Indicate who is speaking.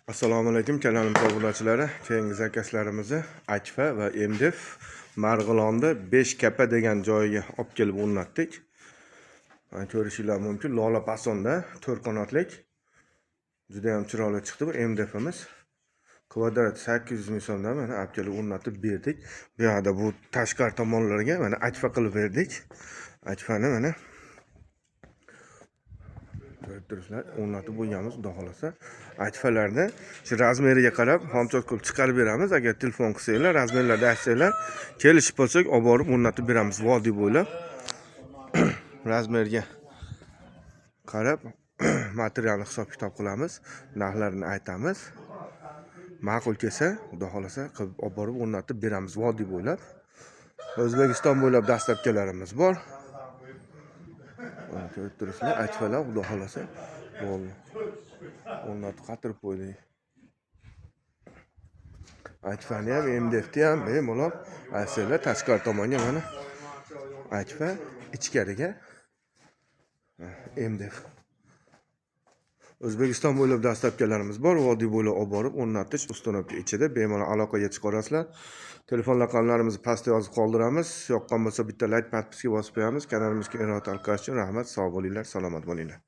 Speaker 1: Assalomu alaykum kanalimiz obunachilari. Keyingi zakazlarimizni Akfa va MDF Marg'ilonda 5 kapa degan joyiga olib kelib o'rnatdik. Ko'rishingiz mumkin. Lola pasonda 4 qanotlik. Juda ham chiroyli chiqdi bu MDFimiz. Kvadrat 800 ming so'mdan mana olib kelib o'rnatib berdik. Bu yerda bu tashqari tomonlarga mana Akfa qilib berdik. Akfani mana ko'rib turibsizlar, o'rnatib bo'lganmiz, xudo xolasa. Akfalarda shu razmeriga qarab xomchot qilib chiqarib beramiz. Agar telefon qilsanglar, razmerlarda aytsanglar, kelishib bo'lsak, olib borib o'rnatib beramiz vodiy bo'ylab. Razmerga qarab materialni hisob-kitob qilamiz, narxlarini aytamiz. Ma'qul kelsa, xudo xolasa qilib olib borib o'rnatib beramiz vodiy bo'ylab. O'zbekiston bo'ylab dastlabkilarimiz bor. Ko'rib turibsizlar, Akfalar xudo xolasa bo'ldi. O'rnatib qatirib qo'ydik. Akfani ham, MDFni ham bemalol aytsanglar, tashqari tomonga mana Akfa, ichkariga MDF. O'zbekiston bo'ylab dastlabkilarimiz bor. Vodiy bo'ylab olib borib o'rnatish ustanobka ichida bemalol aloqaga chiqa olasizlar. Telefon raqamlarimizni pastda yozib qoldiramiz. Yoqqan bo'lsa bitta like, podpiska bosib qo'yamiz. Kanalimizga e'tibor uchun rahmat. Sog' bo'linglar, salomat bo'linglar.